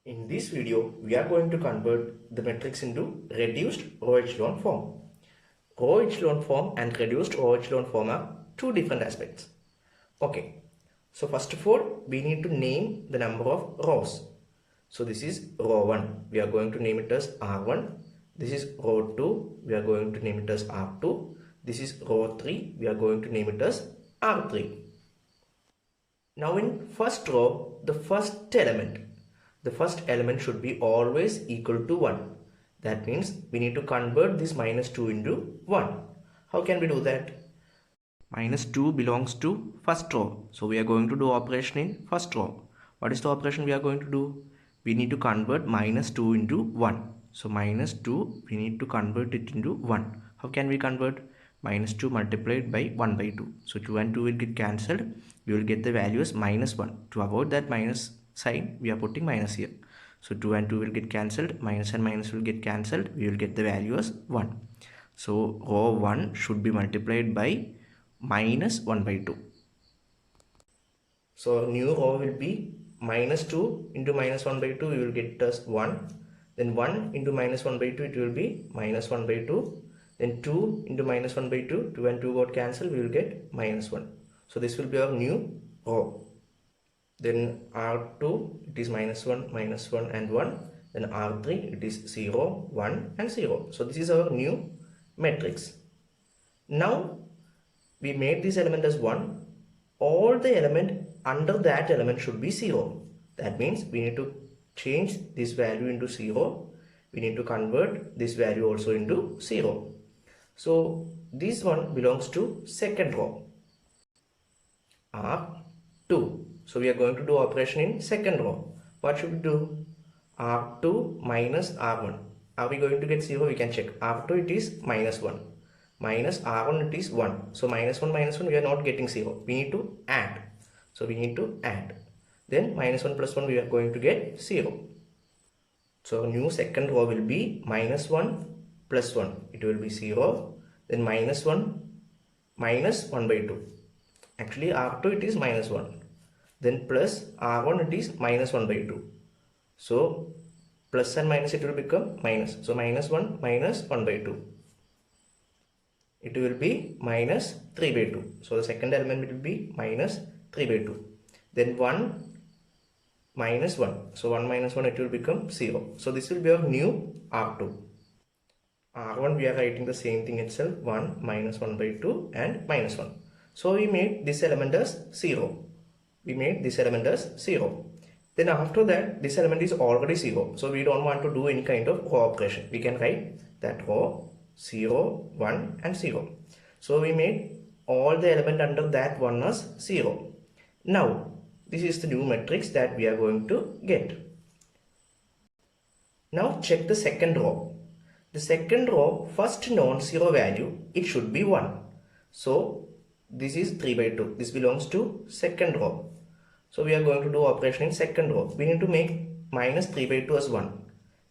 In this video, we are going to convert the matrix into reduced row echelon form. Row echelon form and reduced row echelon form are two different aspects. Okay, so first of all, we need to name the number of rows. So this is row 1. We are going to name it as R1. This is row 2. We are going to name it as R2. This is row 3. We are going to name it as R3. Now in first row, the first element should be always equal to 1. That means we need to convert this minus 2 into 1. How can we do that? Minus 2 belongs to first row. So we are going to do operation in first row. What is the operation we are going to do? We need to convert minus 2 into 1. So minus 2, we need to convert it into 1. How can we convert? Minus 2 multiplied by 1 by 2. So 2 and 2 will get cancelled. We will get the value as minus 1. To avoid that minus sign, we are putting minus here. So 2 and 2 will get cancelled. Minus and minus will get cancelled. We will get the value as 1. So row 1 should be multiplied by minus 1 by 2. So new row will be minus 2 into minus 1 by 2, we will get as 1. Then 1 into minus 1 by 2, it will be minus 1 by 2. Then 2 into minus 1 by 2, 2 and 2 got cancelled, we will get minus 1. So this will be our new row. Then R2, it is minus 1 and 1. Then R3, it is 0, 1 and 0. So this is our new matrix. Now we made this element as 1. All the element under that element should be 0. That means we need to change this value into 0. We need to convert this value also into 0. So this one belongs to second row, R2. So we are going to do operation in second row. What should we do? R2 minus R1. Are we going to get 0? We can check. R2 it is minus 1. Minus R1 it is 1. So minus 1 we are not getting 0. We need to add. So we need to add. Then minus 1 plus 1 we are going to get 0. So new second row will be minus 1 plus 1. It will be 0. Then minus 1 minus 1 by 2. Actually R2 it is minus 1. Then plus R1 it is minus 1 by 2. So plus and minus it will become minus. So minus 1 minus 1 by 2. It will be minus 3 by 2. So the second element will be minus 3 by 2. Then 1 minus 1. So 1 minus 1 it will become 0. So this will be our new R2. R1 we are writing the same thing itself, 1 minus 1 by 2 and minus 1. So we made this element as 0. We made this element as 0. Then after that this element is already 0. So we don't want to do any kind of row operation. We can write that row 0, 1 and 0. So we made all the element under that one as 0. Now this is the new matrix that we are going to get. Now check the second row. The second row, first non-zero value, it should be 1. So this is 3 by 2. This belongs to second row. So we are going to do operation in second row. We need to make minus 3 by 2 as 1.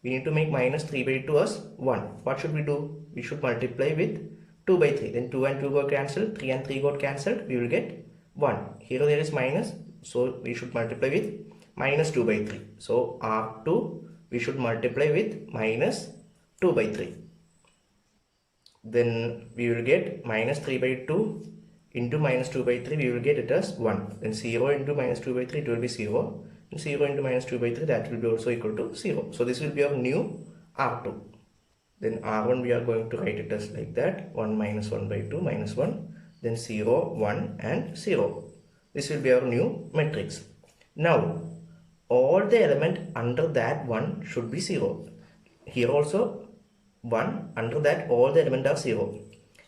We need to make minus 3 by 2 as 1. What should we do? We should multiply with 2 by 3. Then 2 and 2 got cancelled. 3 and 3 got cancelled. We will get 1. Here there is minus. So we should multiply with minus 2 by 3. So R2 we should multiply with minus 2 by 3. Then we will get minus 3 by 2 into minus 2 by 3. We will get it as 1. Then 0 into minus 2 by 3 it will be 0. 0 into minus 2 by 3 that will be also equal to 0. So this will be our new R2. Then R1 we are going to write it as like that, 1 minus 1 by 2 minus 1. Then 0, 1 and 0. This will be our new matrix. Now all the element under that one should be 0. Here also 1, under that all the elements are 0.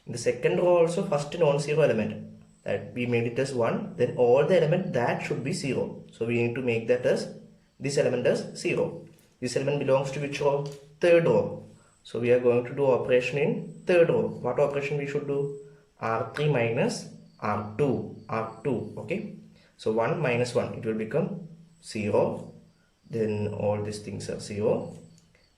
In the second row also first non-zero element that we made it as 1, then all the element that should be 0. So we need to make that as this element as 0. This element belongs to which row? Third row. So we are going to do operation in third row. What operation we should do? R3 minus R2. Okay. So 1 minus 1 it will become 0. Then all these things are 0.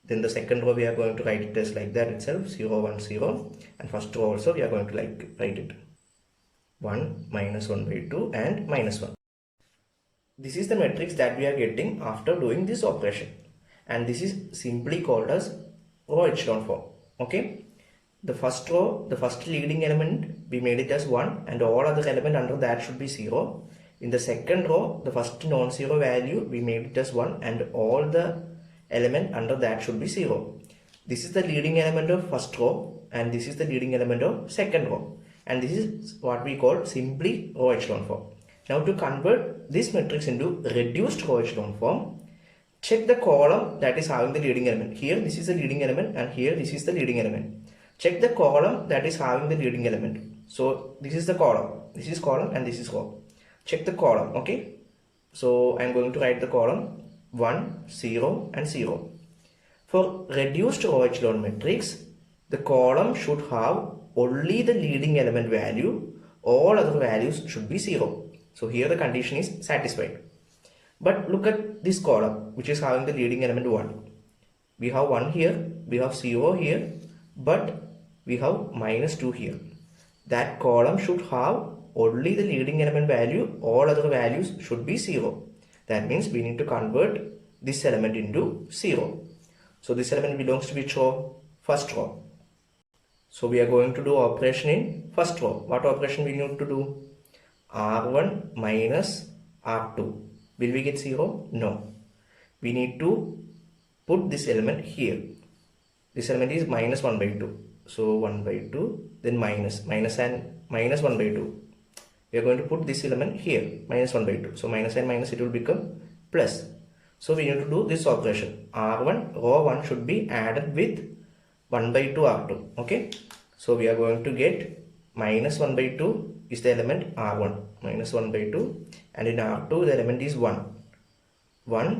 Then the second row we are going to write it as like that itself, 0, 1, 0. And first row also we are going to write it 1 minus 1 by 2 and minus 1. This is the matrix that we are getting after doing this operation, and this is simply called as row echelon form. Okay, the first row, the first leading element, we made it as 1 and all other element under that should be 0. In the second row, the first non-zero value, we made it as 1 and all the element under that should be 0. This is the leading element of first row and this is the leading element of second row, and this is what we call simply row echelon form. Now to convert this matrix into reduced row echelon form, check the column that is having the leading element. Here this is the leading element and here this is the leading element. Check the column that is having the leading element. So this is the column, this is column and this is row. Check the column. Okay, so I'm going to write the column 1, 0 and 0. For reduced row echelon matrix, the column should have only the leading element value, all other values should be 0. So here the condition is satisfied. But look at this column which is having the leading element 1. We have 1 here, we have 0 here, but we have -2 here. That column should have only the leading element value, all other values should be 0. That means we need to convert this element into 0. So this element belongs to which row? First row. So we are going to do operation in first row. What operation we need to do? R1 minus R2. Will we get 0? No. We need to put this element here. This element is -1 by 2. So 1 by 2, then minus and minus 1 by 2. We are going to put this element here, -1 by 2. So minus and minus, it will become plus. So we need to do this operation. R1, row 1 should be added with 1 by 2 R2. Okay. So we are going to get -1 by 2 is the element R1, -1 by 2, and in R2 the element is 1. 1,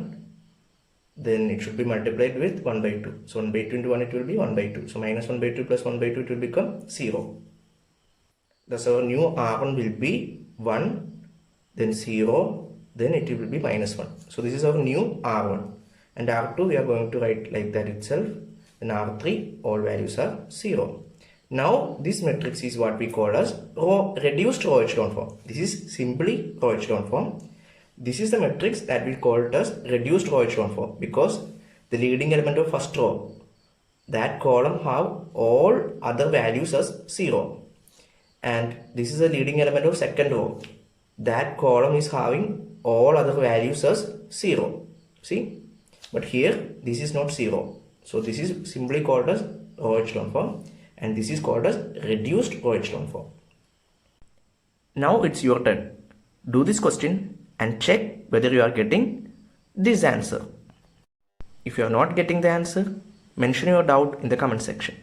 then it should be multiplied with 1 by 2. So 1 by 2 into 1, it will be 1 by 2. So -1 by 2 plus 1 by 2, it will become 0. Thus our new R1 will be 1, then 0, then it will be -1. So this is our new R1. And R2 we are going to write like that itself. Then R3, all values are 0. Now this matrix is what we call as reduced row echelon form. This is simply row echelon form. This is the matrix that we call it as reduced row echelon form because the leading element of first row, that column have all other values as 0. And this is the leading element of second row. That column is having all other values as 0. See? But here this is not 0. So this is simply called as row echelon form and this is called as reduced row echelon form. Now it's your turn. Do this question and check whether you are getting this answer. If you are not getting the answer, mention your doubt in the comment section.